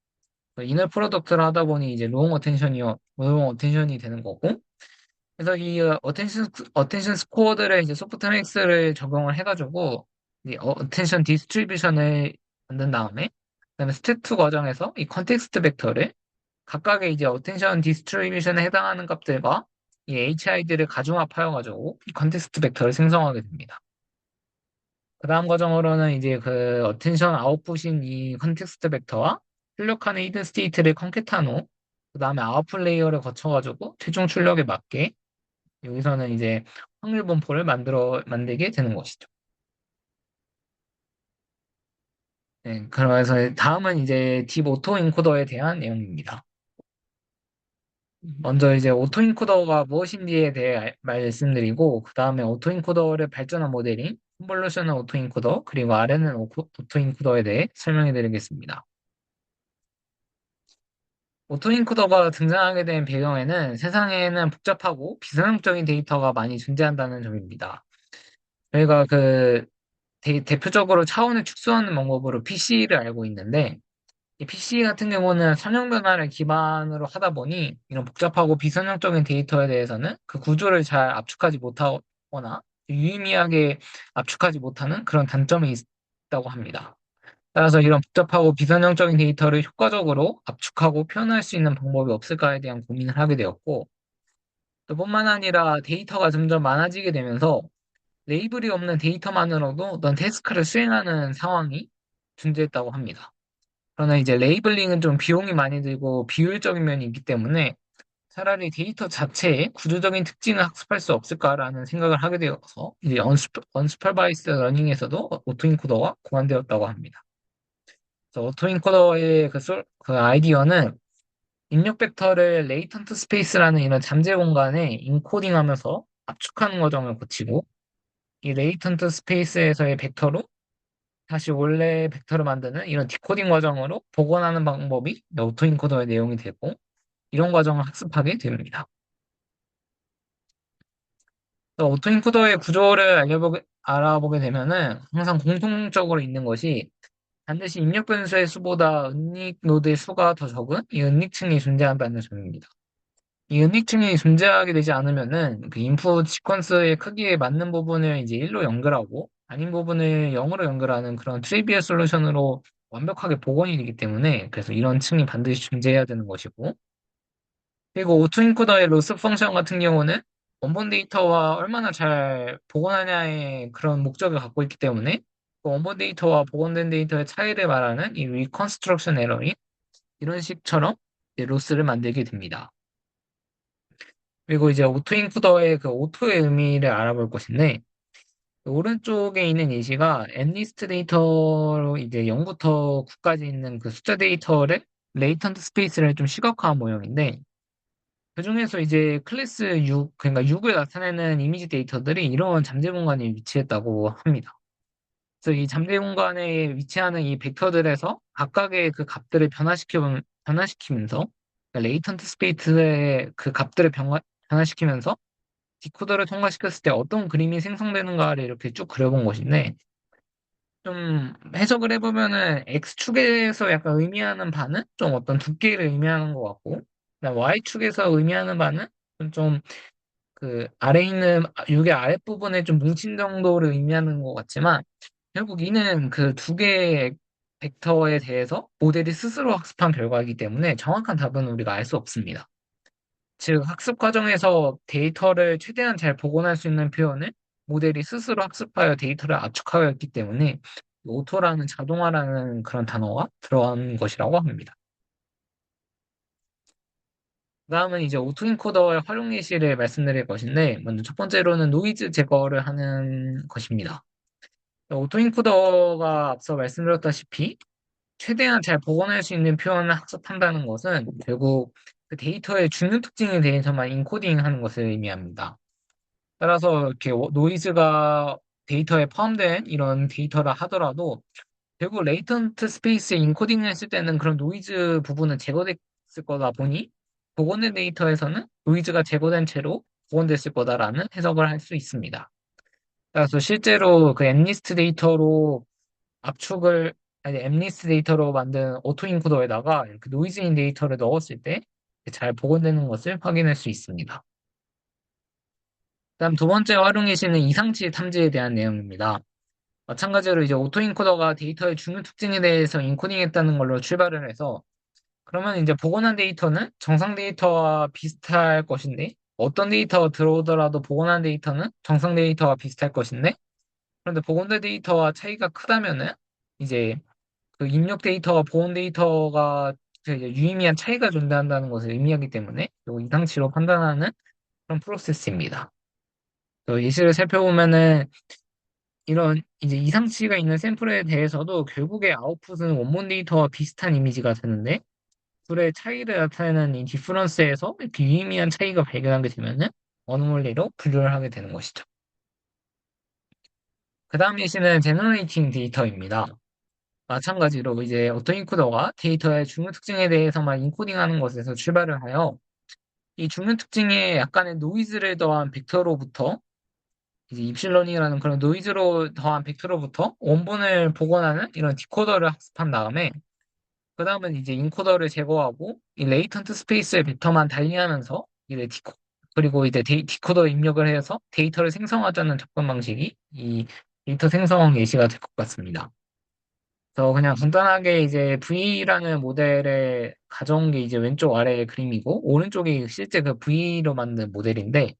이너 프로덕트를 하다 보니 이제 롱 어텐션이 되는 거고, 그래서 이 어텐션 스코어들의 이제 소프트맥스를 적용을 해가지고 이 어텐션 디스트리뷰션을 만든 다음에, 그다음에 스텝 2 과정에서 이 컨텍스트 벡터를 각각의 이제 어텐션 디스트리뷰션에 해당하는 값들과 이 HID를 가중합하여가지고 이 컨텍스트 벡터를 생성하게 됩니다. 그 다음 과정으로는 이제 그 어텐션 아웃풋인 이 컨텍스트 벡터와 출력하는 히든 스테이트를 컨캣한 후, 그 다음에 아웃풋 레이어를 거쳐가지고 최종 출력에 맞게 여기서는 이제 확률 분포를 만들게 되는 것이죠. 네, 그래서 다음은 이제 딥 오토 인코더에 대한 내용입니다. 먼저 이제 오토인코더가 무엇인지에 대해 말씀드리고, 그 다음에 오토인코더를 발전한 모델인 컨볼루셔널 오토인코더, 그리고 아래는 오토인코더에 대해 설명해 드리겠습니다. 오토인코더가 등장하게 된 배경에는 세상에는 복잡하고 비선형적인 데이터가 많이 존재한다는 점입니다. 저희가 그 대표적으로 차원을 축소하는 방법으로 PC를 알고 있는데, 이 PC 같은 경우는 선형 변화를 기반으로 하다 보니 이런 복잡하고 비선형적인 데이터에 대해서는 그 구조를 잘 압축하지 못하거나 유의미하게 압축하지 못하는 그런 단점이 있다고 합니다. 따라서 이런 복잡하고 비선형적인 데이터를 효과적으로 압축하고 표현할 수 있는 방법이 없을까에 대한 고민을 하게 되었고, 또 뿐만 아니라 데이터가 점점 많아지게 되면서 레이블이 없는 데이터만으로도 어떤 태스크를 수행하는 상황이 존재했다고 합니다. 그러나 이제 레이블링은 좀 비용이 많이 들고 비효율적인 면이 있기 때문에 차라리 데이터 자체의 구조적인 특징을 학습할 수 없을까라는 생각을 하게 되어서 이제 언슈퍼바이스드 러닝에서도 오토인코더가 고안되었다고 합니다. 그래서 오토인코더의 그 아이디어는 입력 벡터를 레이턴트 스페이스라는 이런 잠재 공간에 인코딩하면서 압축하는 과정을 거치고 이 레이턴트 스페이스에서의 벡터로 다시 원래 벡터를 만드는 이런 디코딩 과정으로 복원하는 방법이 오토인코더의 내용이 되고 이런 과정을 학습하게 됩니다. 또 오토인코더의 구조를 알아보게 되면은 항상 공통적으로 있는 것이 반드시 입력 변수의 수보다 은닉 노드의 수가 더 적은 이 은닉층이 존재한다는 점입니다. 이 은닉층이 존재하게 되지 않으면은 그 인풋 시퀀스의 크기에 맞는 부분을 이제 1로 연결하고 아닌 부분을 0으로 연결하는 그런 트리비얼 솔루션으로 완벽하게 복원이 되기 때문에 그래서 이런 층이 반드시 존재해야 되는 것이고 그리고 오토인코더의 로스 펑션 같은 경우는 원본 데이터와 얼마나 잘 복원하냐의 그런 목적을 갖고 있기 때문에 그 원본 데이터와 복원된 데이터의 차이를 말하는 이 리컨스트럭션 에러인 이런 식처럼 이제 로스를 만들게 됩니다. 그리고 이제 오토인코더의 그 오토의 의미를 알아볼 것인데 그 오른쪽에 있는 예시가 n리스트 데이터로 이제 0부터 9까지 있는 그 숫자 데이터를 레이턴트 스페이스를 좀 시각화한 모형인데 그중에서 이제 클래스 6, 그러니까 6을 나타내는 이미지 데이터들이 이런 잠재 공간에 위치했다고 합니다. 그래서 이 잠재 공간에 위치하는 이 벡터들에서 각각의 그 값들을 변화시키면서 그러니까 레이턴트 스페이스의 그 값들을 변화시키면서 디코더를 통과시켰을 때 어떤 그림이 생성되는가를 이렇게 쭉 그려본 것인데 좀 해석을 해보면은 X축에서 약간 의미하는 바는 좀 어떤 두께를 의미하는 것 같고 그다음 Y축에서 의미하는 바는 좀 그 아래 있는 6의 아랫부분에 좀 뭉친 정도를 의미하는 것 같지만 결국 이는 그 두 개의 벡터에 대해서 모델이 스스로 학습한 결과이기 때문에 정확한 답은 우리가 알 수 없습니다. 즉, 학습 과정에서 데이터를 최대한 잘 복원할 수 있는 표현을 모델이 스스로 학습하여 데이터를 압축하여 했기 때문에 오토라는 자동화라는 그런 단어가 들어간 것이라고 합니다. 그다음은 이제 오토인코더의 활용 예시를 말씀드릴 것인데 먼저 첫 번째로는 노이즈 제거를 하는 것입니다. 오토인코더가 앞서 말씀드렸다시피 최대한 잘 복원할 수 있는 표현을 학습한다는 것은 결국 그 데이터의 중요 특징에 대해서만 인코딩하는 것을 의미합니다. 따라서 이렇게 노이즈가 데이터에 포함된 이런 데이터라 하더라도 결국 레이턴트 스페이스에 인코딩을 했을 때는 그런 노이즈 부분은 제거됐을 거다 보니 복원된 데이터에서는 노이즈가 제거된 채로 복원됐을 거다라는 해석을 할 수 있습니다. 따라서 실제로 그 엠리스트 데이터로 압축을 아니 엠리스트 데이터로 만든 오토인코더에다가 이렇게 노이즈인 데이터를 넣었을 때 잘 복원되는 것을 확인할 수 있습니다. 그다음 두 번째 활용해 시는 이상치 탐지에 대한 내용입니다. 마찬가지로 이제 오토인코더가 데이터의 중요 특징에 대해서 인코딩했다는 걸로 출발을 해서 그러면 이제 복원한 데이터는 정상 데이터와 비슷할 것인데 어떤 데이터가 들어오더라도 복원한 데이터는 정상 데이터와 비슷할 것인데, 그런데 복원된 데이터와 차이가 크다면은 이제 그 입력 데이터와 복원 데이터가 이제 유의미한 차이가 존재한다는 것을 의미하기 때문에 이 이상치로 판단하는 그런 프로세스입니다. 예시를 살펴보면은 이런 이제 이상치가 있는 샘플에 대해서도 결국에 아웃풋은 원본 데이터와 비슷한 이미지가 되는데 둘의 차이를 나타내는 이 디퍼런스에서 이렇게 유의미한 차이가 발견하게 되면은 어노멀리로 분류를 하게 되는 것이죠. 그 다음 예시는 제너레이팅 데이터입니다. 마찬가지로 이제 오토인코더가 데이터의 중요 특징에 대해서만 인코딩하는 것에서 출발을 하여 이 중요 특징에 약간의 노이즈를 더한 벡터로부터 이제 입실러닝이라는 그런 노이즈로 더한 벡터로부터 원본을 복원하는 이런 디코더를 학습한 다음에 그 다음은 이제 인코더를 제거하고 이 레이턴트 스페이스의 벡터만 달리하면서 이제 그리고 이제 디코더 입력을 해서 데이터를 생성하자는 접근 방식이 이 데이터 생성 예시가 될 것 같습니다. 그래서 그냥 간단하게 이제 V라는 모델을 가져온 게 이제 왼쪽 아래의 그림이고 오른쪽이 실제 그 V로 만든 모델인데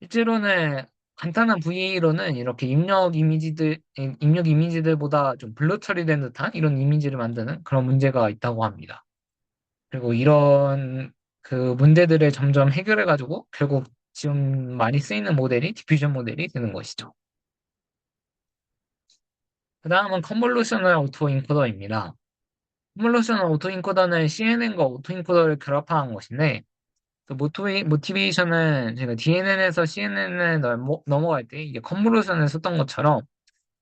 실제로는 간단한 VA로는 이렇게 입력 이미지들보다 좀 블러 처리된 듯한 이런 이미지를 만드는 그런 문제가 있다고 합니다. 그리고 이런 그 문제들을 점점 해결해가지고 결국 지금 많이 쓰이는 모델이 디퓨전 모델이 되는 것이죠. 그 다음은 컨볼루셔널 오토 인코더입니다. 컨볼루셔널 오토 인코더는 CNN과 오토 인코더를 결합한 것인데 모티베이션은 제가 DNN에서 CNN을 넘어갈 때 이게 컨볼루션을 썼던 것처럼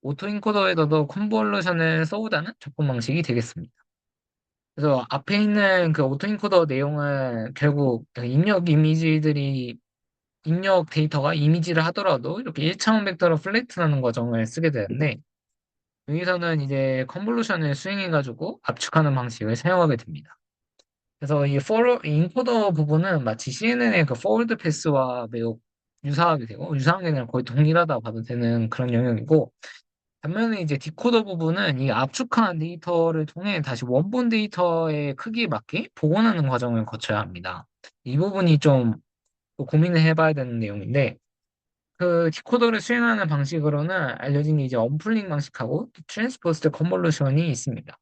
오토인코더에서도 컨볼루션을 써오자는 접근 방식이 되겠습니다. 그래서 앞에 있는 그 오토인코더 내용은 결국 입력 데이터가 이미지를 하더라도 이렇게 1차원 벡터로 플래트하는 과정을 쓰게 되는데 여기서는 이제 컨볼루션을 수행해가지고 압축하는 방식을 사용하게 됩니다. 그래서 이 인코더 부분은 마치 CNN의 그 포워드 패스와 매우 유사하게 되고 유사한 게 아니라 거의 동일하다 봐도 되는 그런 영역이고 반면에 이제 디코더 부분은 이 압축한 데이터를 통해 다시 원본 데이터의 크기에 맞게 복원하는 과정을 거쳐야 합니다. 이 부분이 좀 고민을 해봐야 되는 내용인데 그 디코더를 수행하는 방식으로는 알려진 게 이제 언플링 방식하고 트랜스포스트 컨볼루션이 있습니다.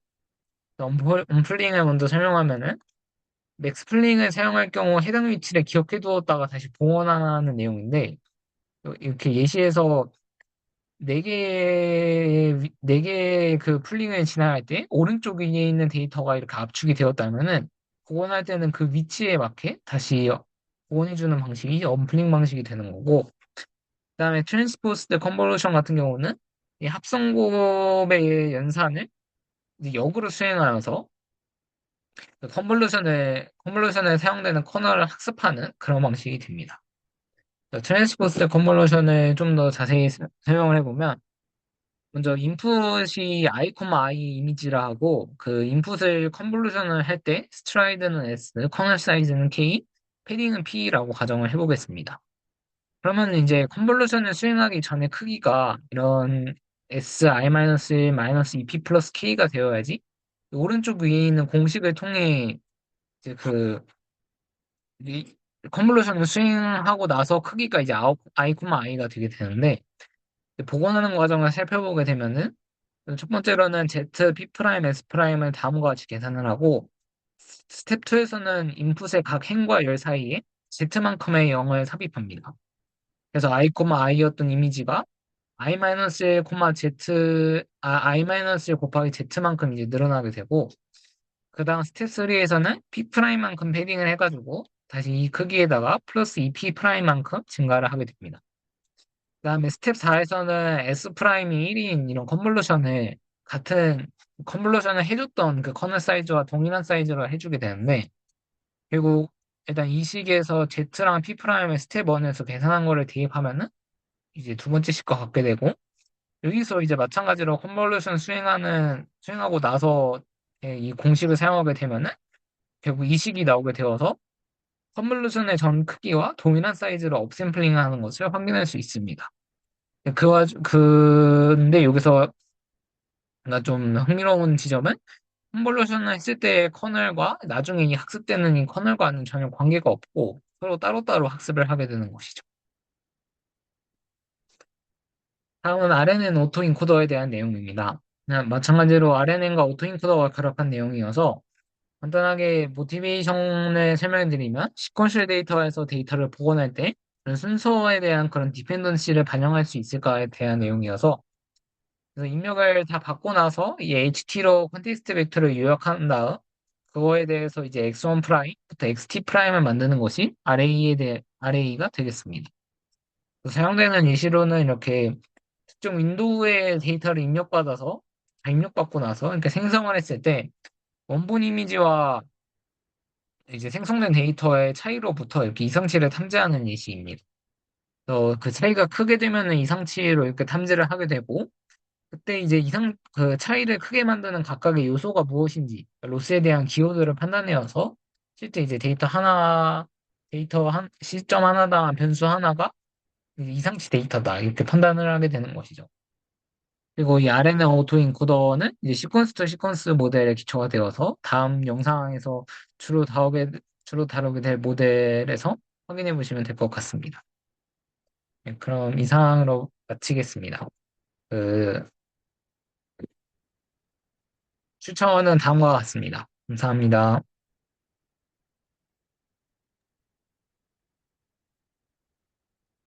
언플링을 먼저 설명하면은 맥스플링을 사용할 경우 해당 위치를 기억해 두었다가 다시 복원하는 내용인데 이렇게 예시에서 네 개의 그 풀링을 진행할 때 오른쪽 위에 있는 데이터가 이렇게 압축이 되었다면은 복원할 때는 그 위치에 맞게 다시 복원해주는 방식이 언플링 방식이 되는 거고 그다음에 트랜스포스드 컨볼루션 같은 경우는 이 합성곱의 연산을 이제 역으로 수행하여서 그 컨볼루션에 사용되는 커널을 학습하는 그런 방식이 됩니다. 트랜스포스드 컨볼루션을 좀 더 자세히 설명을 해보면 먼저 인풋이 i, i 이미지라 하고 그 인풋을 컨볼루션을 할 때 스트라이드는 s, 커널 사이즈는 k, 패딩은 p라고 가정을 해보겠습니다. 그러면 이제 컨볼루션을 수행하기 전에 크기가 이런 s, i-1, -2p 플러스 k가 되어야지 오른쪽 위에 있는 공식을 통해 이제 이 컨볼루션을 수행하고 나서 크기가 이제 i, i가 되게 되는데 복원하는 과정을 살펴보게 되면은 첫 번째로는 Z, P 프라임, S 프라임을 다음과 같이 계산을 하고 스텝 2에서는 인풋의 각 행과 열 사이에 Z만큼의 0을 삽입합니다. 그래서 i, i였던 이미지가 i-1, Z, i-1 곱하기 Z만큼 이제 늘어나게 되고 그 다음 스텝 3에서는 P 프라임만큼 패딩을 해가지고 다시 이 크기에다가 플러스 2P 프라임만큼 증가를 하게 됩니다. 그다음에 스텝 4에서는 S 프라임이 1인 이런 같은 컨볼루션을 해줬던 그 커널 사이즈와 동일한 사이즈로 해주게 되는데 결국 일단 이 식에서 Z랑 P 프라임을 스텝 1에서 계산한 거를 대입하면은 이제 두 번째 식과 같게 되고 여기서 이제 마찬가지로 컨볼루션 수행하고 나서 이 공식을 사용하게 되면은 결국 이 식이 나오게 되어서 컨볼루션의 전 크기와 동일한 사이즈로 업샘플링하는 것을 확인할 수 있습니다. 근데 여기서 뭔가 좀 흥미로운 지점은 컨볼루션을 했을 때의 커널과 나중에 이 학습되는 이 커널과는 전혀 관계가 없고 서로 따로따로 학습을 하게 되는 것이죠. 다음은 RNN 오토인코더에 대한 내용입니다. 그냥 마찬가지로 RNN과 오토인코더가 결합한 내용이어서 간단하게 모티베이션을 설명드리면 시퀀셜 데이터에서 데이터를 복원할 때 그런 순서에 대한 그런 디펜던시를 반영할 수 있을까에 대한 내용이어서 그래서 입력을 다 받고 나서 이 HT로 컨텍스트 벡터를 요약한 다음 그거에 대해서 이제 x1 프라임부터 xt 프라임을 만드는 것이 RA가 되겠습니다. 그래서 사용되는 예시로는 이렇게 특정 윈도우의 데이터를 입력받아서 다 입력받고 나서 이렇게 생성을 했을 때 원본 이미지와 이제 생성된 데이터의 차이로부터 이렇게 이상치를 탐지하는 예시입니다. 그래서 그 차이가 크게 되면은 이상치로 이렇게 탐지를 하게 되고 그때 이제 그 차이를 크게 만드는 각각의 요소가 무엇인지, 로스에 대한 기호들을 판단해서 실제 이제 데이터 시점 하나당 변수 하나가 이제 이상치 데이터다. 이렇게 판단을 하게 되는 것이죠. 그리고 이 RNN 오토 인코더는 이제 시퀀스 투 시퀀스 모델에 기초가 되어서 다음 영상에서 주로 다루게 될 모델에서 확인해 보시면 될 것 같습니다. 네, 그럼 이상으로 마치겠습니다. 그 추천은 다음과 같습니다. 감사합니다.